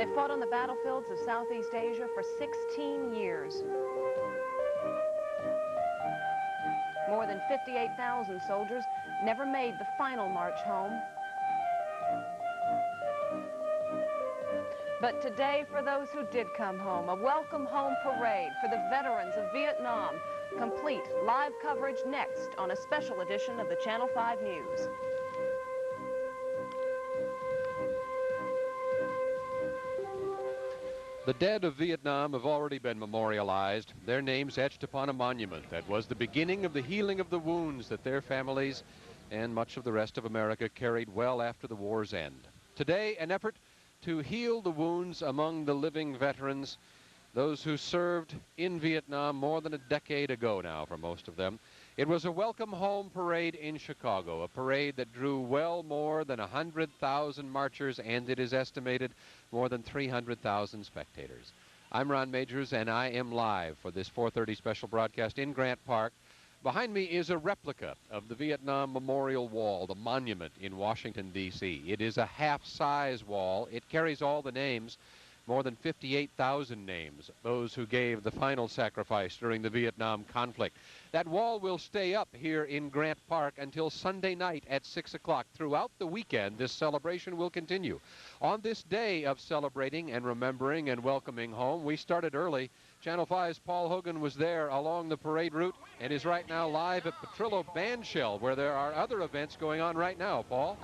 They fought on the battlefields of Southeast Asia for 16 years. More than 58,000 soldiers never made the final march home. But today, for those who did come home, a welcome home parade for the veterans of Vietnam. Complete live coverage next on a special edition of the Channel 5 News. The dead of Vietnam have already been memorialized, their names etched upon a monument that was the beginning of the healing of the wounds that their families and much of the rest of America carried well after the war's end. Today, an effort to heal the wounds among the living veterans, those who served in Vietnam more than a decade ago now for most of them. It was a welcome home parade in Chicago, a parade that drew well more than 100,000 marchers, and it is estimated more than 300,000 spectators. I'm Ron Majors, and I am live for this 4:30 special broadcast in Grant Park. Behind me is a replica of the Vietnam Memorial Wall, the monument in Washington, D.C. It is a half-size wall. It carries all the names, more than 58,000 names, those who gave the final sacrifice during the Vietnam conflict. That wall will stay up here in Grant Park until Sunday night at 6 o'clock. Throughout the weekend, this celebration will continue. On this day of celebrating and remembering and welcoming home, we started early. Channel 5's Paul Hogan was there along the parade route and is right now live at Petrillo Bandshell, where there are other events going on right now. Paul?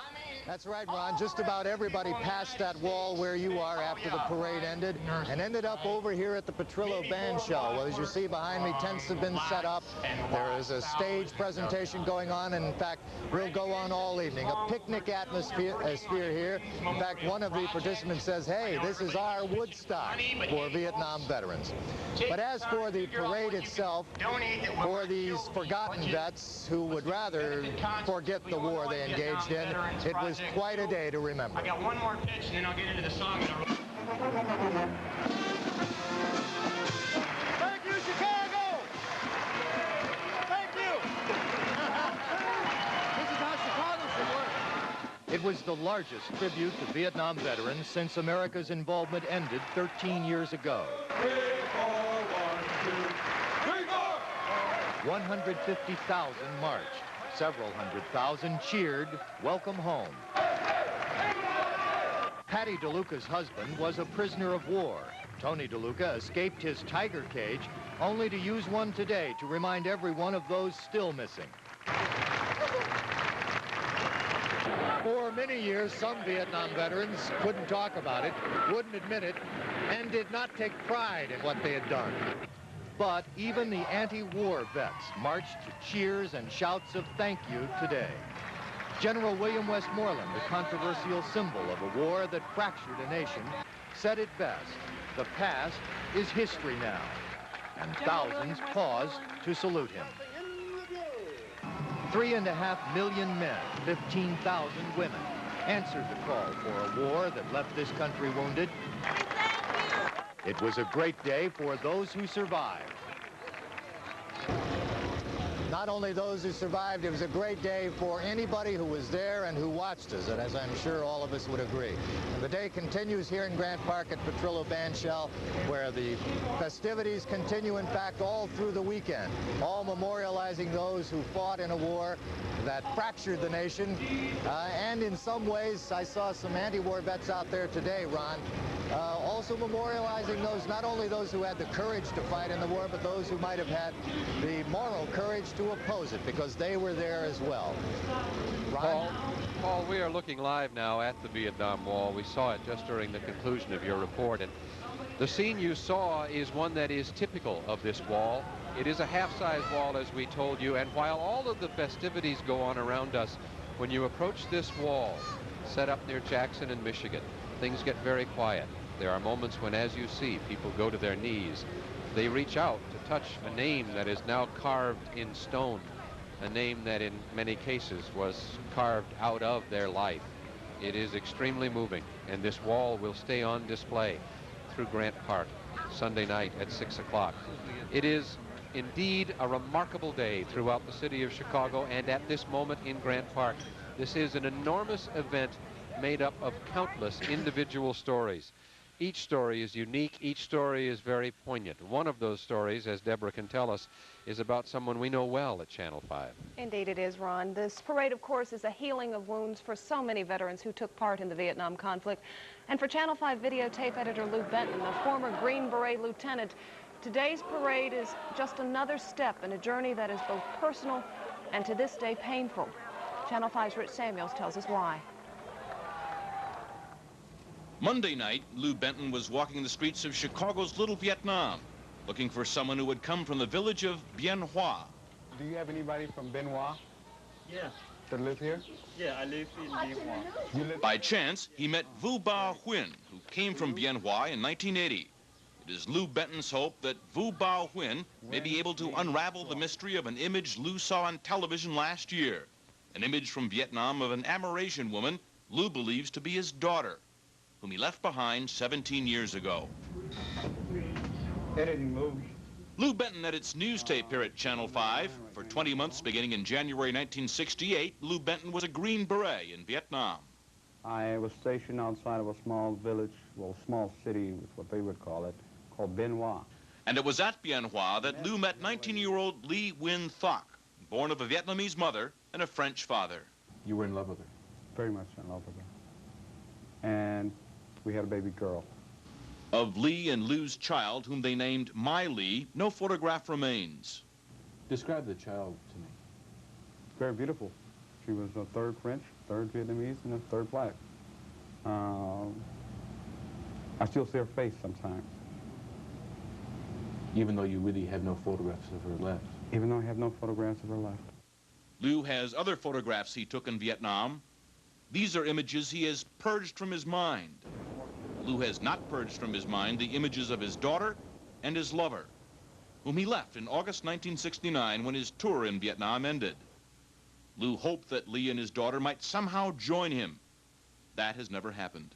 That's right, Ron. Just about everybody passed that wall where you are after the parade ended and ended up over here at the Petrillo Bandshell. Well, as you see behind me, tents have been set up. There is a stage presentation going on, and in fact, will go on all evening. A picnic atmosphere here. In fact, one of the participants says, hey, this is our Woodstock for Vietnam veterans. But as for the parade itself, for these forgotten vets who would rather forget the war they engaged in, it was quite a day to remember. I got one more pitch and then I'll get into the song. Thank you, Chicago! Thank you! This is how Chicago should work. It was the largest tribute to Vietnam veterans since America's involvement ended 13 years ago. 150,000 marched. Several hundred thousand cheered, welcome home. Patty DeLuca's husband was a prisoner of war. Tony DeLuca escaped his tiger cage only to use one today to remind everyone of those still missing. For many years, some Vietnam veterans couldn't talk about it, wouldn't admit it, and did not take pride in what they had done. But even the anti-war vets marched to cheers and shouts of thank you today. General William Westmoreland, the controversial symbol of a war that fractured a nation, said it best: the past is history now. And thousands paused to salute him. 3.5 million men, 15,000 women, answered the call for a war that left this country wounded. It was a great day for those who survived. Not only those who survived, it was a great day for anybody who was there and who watched us, and as I'm sure all of us would agree. And the day continues here in Grant Park at Petrillo Bandshell, where the festivities continue, in fact, all through the weekend, all memorializing those who fought in a war that fractured the nation. And in some ways, I saw some anti-war vets out there today, Ron, also memorializing those, not only those who had the courage to fight in the war, but those who might have had the moral courage to oppose it, because they were there as well. Paul, we are looking live now at the Vietnam Wall. We saw it just during the conclusion of your report, and the scene you saw is one that is typical of this wall. It is a half-size wall, as we told you, and while all of the festivities go on around us, when you approach this wall, set up near Jackson and Michigan, things get very quiet. There are moments when, as you see, people go to their knees. They reach out to touch a name that is now carved in stone, a name that in many cases was carved out of their life. It is extremely moving, and this wall will stay on display through Grant Park Sunday night at 6 o'clock. It is indeed a remarkable day throughout the city of Chicago, and at this moment in Grant Park, this is an enormous event made up of countless individual stories. Each story is unique. Each story is very poignant. One of those stories, as Deborah can tell us, is about someone we know well at Channel 5. Indeed it is, Ron. This parade, of course, is a healing of wounds for so many veterans who took part in the Vietnam conflict. And for Channel 5 videotape editor Lou Benton, a former Green Beret lieutenant, today's parade is just another step in a journey that is both personal and to this day painful. Channel 5's Rich Samuels tells us why. Monday night, Lou Benton was walking the streets of Chicago's Little Vietnam, looking for someone who had come from the village of Bien Hoa. Do you have anybody from Bien Hoa? Yeah. That live here? Yeah, I live in Bien Hoa. By chance, he met Vu Ba Huynh, who came from Bien Hoa in 1980. It is Lou Benton's hope that Vu Ba Huynh may be able to unravel the mystery of an image Lou saw on television last year. An image from Vietnam of an Amerasian woman Lou believes to be his daughter, whom he left behind 17 years ago. Editing movie. Lou Benton edits news tape here at Channel 5. For 20 months beginning in January 1968, Lou Benton was a Green Beret in Vietnam. I was stationed outside of a small village, well, small city is what they would call it, called Bien Hoa. And it was at Bien Hoa that Lou met 19-year-old Ly Nguyen Thuc, born of a Vietnamese mother and a French father. You were in love with her? Very much in love with her. And we had a baby girl. Of Ly and Lou's child, whom they named My Ly, no photograph remains. Describe the child to me. Very beautiful. She was a third French, third Vietnamese, and a third black. I still see her face sometimes. Even though you really have no photographs of her left? Even though I have no photographs of her left. Lou has other photographs he took in Vietnam. These are images he has purged from his mind. Lou has not purged from his mind the images of his daughter and his lover, whom he left in August 1969 when his tour in Vietnam ended. Lou hoped that Ly and his daughter might somehow join him. That has never happened.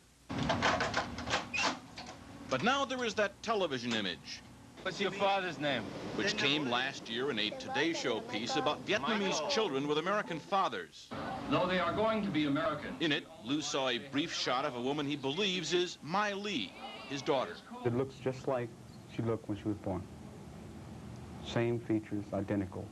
But now there is that television image. What's your father's name? Which came last year in a Today Show piece about Vietnamese children with American fathers. No, they are going to be American. In it, Lou saw a brief shot of a woman he believes is My Ly, his daughter. It looks just like she looked when she was born. Same features, identical.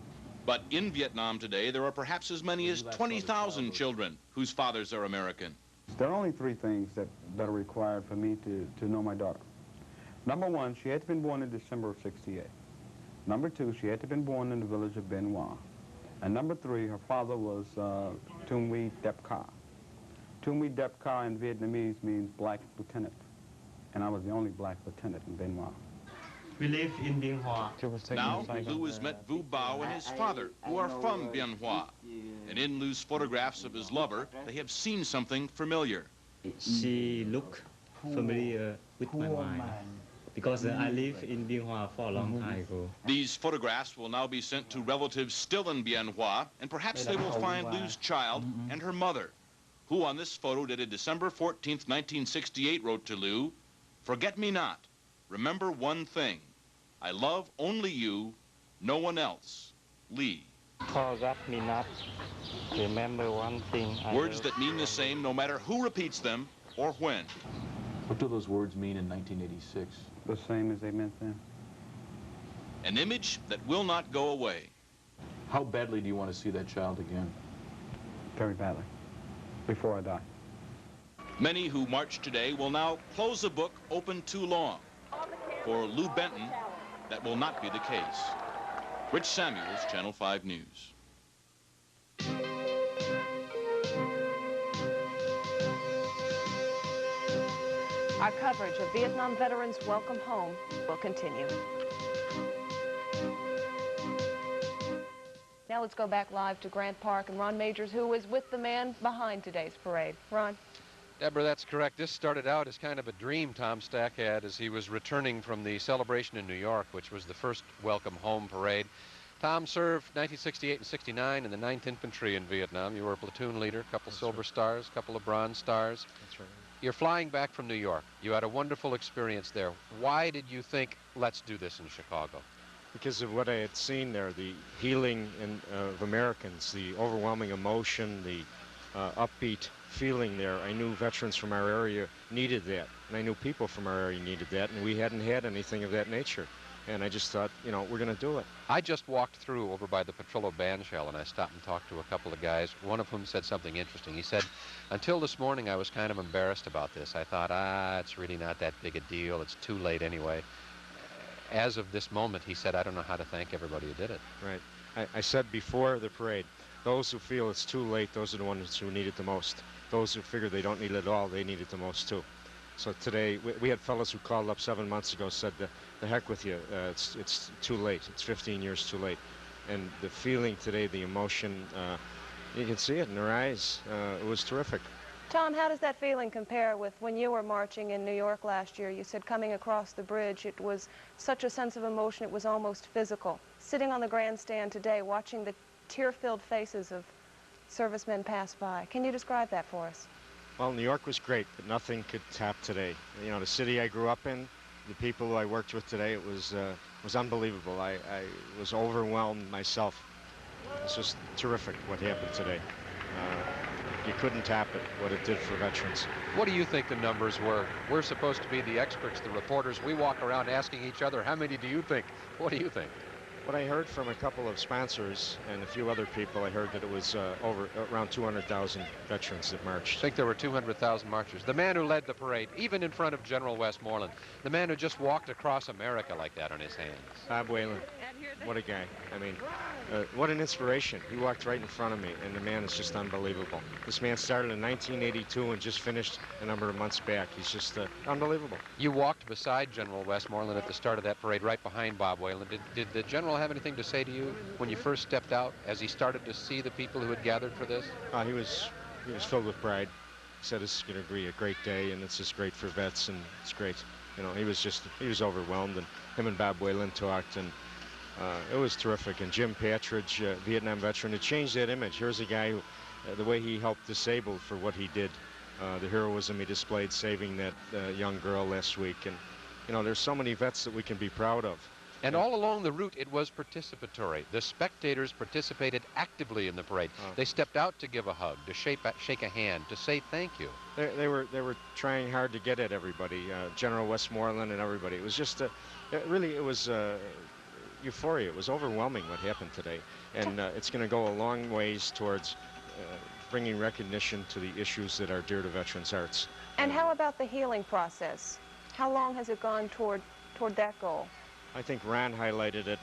But in Vietnam today, there are perhaps as many as 20,000 children whose fathers are American. There are only three things that are required for me to know my daughter. Number one, she had to have been born in December of '68. Number two, she had to have been born in the village of Bien Hoa. And number three, her father was Tum Huy Dep Ka. Tum Huy Dep Ka in Vietnamese means black lieutenant. And I was the only black lieutenant in Bien Hoa. We live in Bien Hoa. Now, Lou has met Vu Bao and his father, who are from Bien Hoa. And in Lou's photographs of his lover, they have seen something familiar. She looked familiar with my mind. Because I lived in Bien Hoa for a long time ago. These photographs will now be sent to relatives still in Bien Hoa, and perhaps they will find Lou's child and her mother, who on this photo dated December 14th, 1968, wrote to Lou, "Forget me not. Remember one thing. I love only you, no one else. Ly." Forget me not. Remember one thing. Words that mean the same no matter who repeats them or when. What do those words mean in 1986? The same as they meant then. An image that will not go away. How badly do you want to see that child again? Very badly. Before I die. Many who march today will now close a book open too long. For Lou Benton, that will not be the case. Rich Samuels, Channel 5 News. Our coverage of Vietnam veterans' welcome home will continue. Now let's go back live to Grant Park and Ron Majors, who is with the man behind today's parade. Ron. Deborah, that's correct. This started out as kind of a dream Tom Stack had as he was returning from the celebration in New York, which was the first welcome home parade. Tom served 1968 and 69 in the 9th Infantry in Vietnam. You were a platoon leader, a couple silver stars, a couple of bronze stars. That's right. You're flying back from New York. You had a wonderful experience there. Why did you think, let's do this in Chicago? Because of what I had seen there, the healing of Americans, the overwhelming emotion, the upbeat feeling there. I knew veterans from our area needed that, and I knew people from our area needed that, and we hadn't had anything of that nature. And I just thought, you know, we're going to do it. I just walked through over by the Petrillo Bandshell, and I stopped and talked to a couple of guys, one of whom said something interesting. He said, until this morning, I was kind of embarrassed about this. I thought, it's really not that big a deal. It's too late anyway. As of this moment, he said, I don't know how to thank everybody who did it. Right. I said before the parade, those who feel it's too late, those are the ones who need it the most. Those who figure they don't need it at all, they need it the most, too. So today, we had fellows who called up 7 months ago, said, the heck with you, it's too late. It's 15 years too late. And the feeling today, the emotion, you can see it in their eyes. It was terrific. Tom, how does that feeling compare with when you were marching in New York last year? You said coming across the bridge, it was such a sense of emotion, it was almost physical. Sitting on the grandstand today, watching the tear-filled faces of servicemen pass by. Can you describe that for us? Well, New York was great, but nothing could top today. You know, the city I grew up in, the people who I worked with today, it was unbelievable. I was overwhelmed myself. It's just terrific what happened today. You couldn't top it, what it did for veterans. What do you think the numbers were? We're supposed to be the experts, the reporters. We walk around asking each other, how many do you think? What do you think? What I heard from a couple of sponsors and a few other people, I heard that it was around 200,000 veterans that marched. I think there were 200,000 marchers. The man who led the parade, even in front of General Westmoreland, the man who just walked across America like that on his hands. Bob Whalen, what a guy. I mean, what an inspiration. He walked right in front of me, and the man is just unbelievable. This man started in 1982 and just finished a number of months back. He's just unbelievable. You walked beside General Westmoreland at the start of that parade, right behind Bob Whalen. Did the general have anything to say to you when you first stepped out, as he started to see the people who had gathered for this? He was filled with pride. He said this is going to be a great day, and it's just great for vets, and it's great. You know, he was overwhelmed, and him and Bob Whalen talked, and it was terrific. And Jim Patridge, Vietnam veteran, it changed that image. Here's a guy who, the way he helped disabled for what he did, the heroism he displayed saving that young girl last week. And, you know, there's so many vets that we can be proud of. And all along the route, it was participatory. The spectators participated actively in the parade. They stepped out to give a hug, to shake a hand, to say thank you. They were trying hard to get at everybody, General Westmoreland and everybody. It was just, it was euphoria. It was overwhelming what happened today. And it's going to go a long ways towards bringing recognition to the issues that are dear to veterans' hearts. And how about the healing process? How long has it gone toward that goal? I think Ron highlighted it,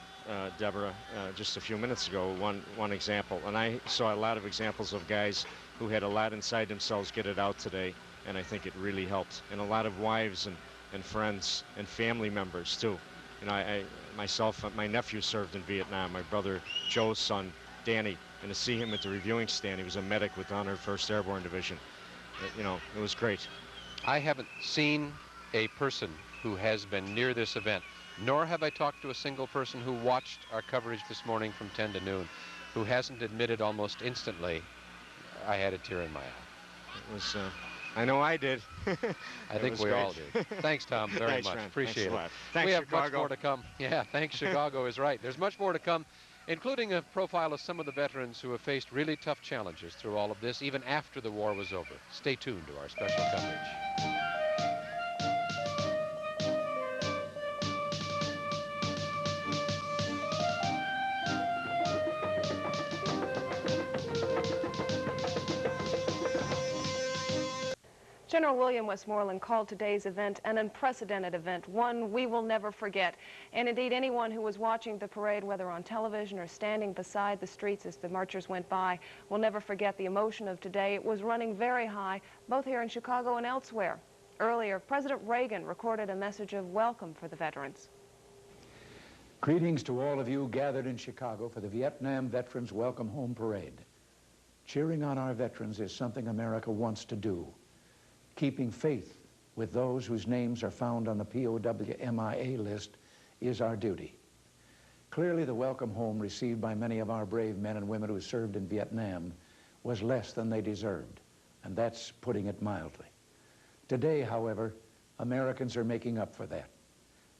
Deborah, just a few minutes ago, one example. And I saw a lot of examples of guys who had a lot inside themselves get it out today, and I think it really helped. And a lot of wives and friends and family members, too. You know, myself, my nephew served in Vietnam, my brother Joe's son, Danny, and to see him at the reviewing stand, he was a medic with the 101st Airborne Division. You know, it was great. I haven't seen a person who has been near this event, nor have I talked to a single person who watched our coverage this morning from 10 to noon, who hasn't admitted almost instantly, I had a tear in my eye. It was, I know I did. I think we all did. Thanks, Tom, very much. Ron. Appreciate it. Thanks, we have Chicago. much more to come. Yeah, thanks, Chicago is right. There's much more to come, including a profile of some of the veterans who have faced really tough challenges through all of this, even after the war was over. Stay tuned to our special coverage. General William Westmoreland called today's event an unprecedented event, one we will never forget. And indeed, anyone who was watching the parade, whether on television or standing beside the streets as the marchers went by, will never forget the emotion of today. It was running very high, both here in Chicago and elsewhere. Earlier, President Reagan recorded a message of welcome for the veterans. Greetings to all of you gathered in Chicago for the Vietnam Veterans Welcome Home Parade. Cheering on our veterans is something America wants to do. Keeping faith with those whose names are found on the POW-MIA list is our duty. Clearly, the welcome home received by many of our brave men and women who served in Vietnam was less than they deserved, and that's putting it mildly. Today, however, Americans are making up for that.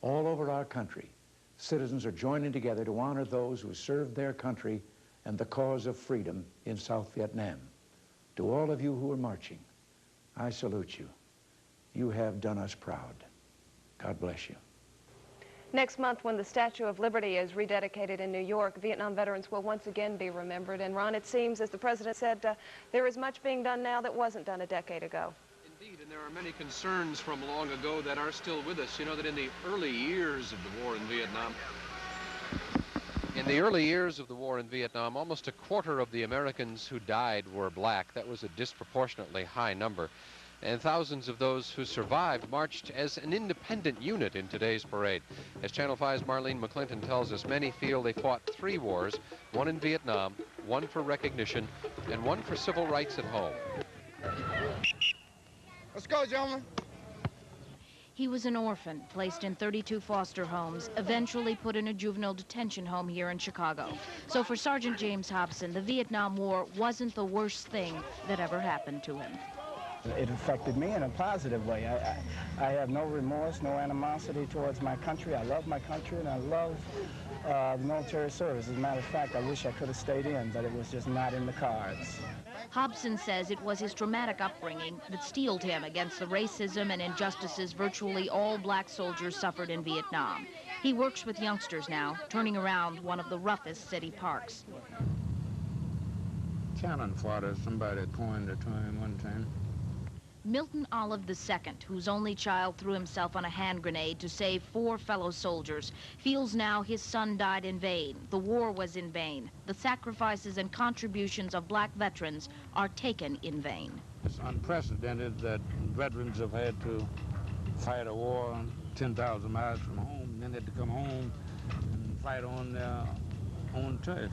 All over our country, citizens are joining together to honor those who served their country and the cause of freedom in South Vietnam. To all of you who are marching, I salute you. You have done us proud. God bless you. Next month, when the Statue of Liberty is rededicated in New York, Vietnam veterans will once again be remembered. And Ron, it seems, as the President said, there is much being done now that wasn't done a decade ago. Indeed, and there are many concerns from long ago that are still with us. You know that in the early years of the war in Vietnam, almost a quarter of the Americans who died were black. That was a disproportionately high number. And thousands of those who survived marched as an independent unit in today's parade. As Channel 5's Marlene McClinton tells us, many feel they fought 3 wars, one in Vietnam, one for recognition, and one for civil rights at home. Let's go, gentlemen. He was an orphan, placed in 32 foster homes, eventually put in a juvenile detention home here in Chicago. So for Sergeant James Hobson, the Vietnam War wasn't the worst thing that ever happened to him. It affected me in a positive way. I have no remorse, no animosity towards my country. I love my country, and I love the military service. As a matter of fact, I wish I could have stayed in, but it was just not in the cards. Hobson says it was his traumatic upbringing that steeled him against the racism and injustices virtually all black soldiers suffered in Vietnam. He works with youngsters now, turning around one of the roughest city parks. Cannon fodder, somebody pointed to him one time. Milton Olive II, whose only child threw himself on a hand grenade to save 4 fellow soldiers, feels now his son died in vain. The war was in vain. The sacrifices and contributions of black veterans are taken in vain. It's unprecedented that veterans have had to fight a war 10,000 miles from home, and then they had to come home and fight on their own turf.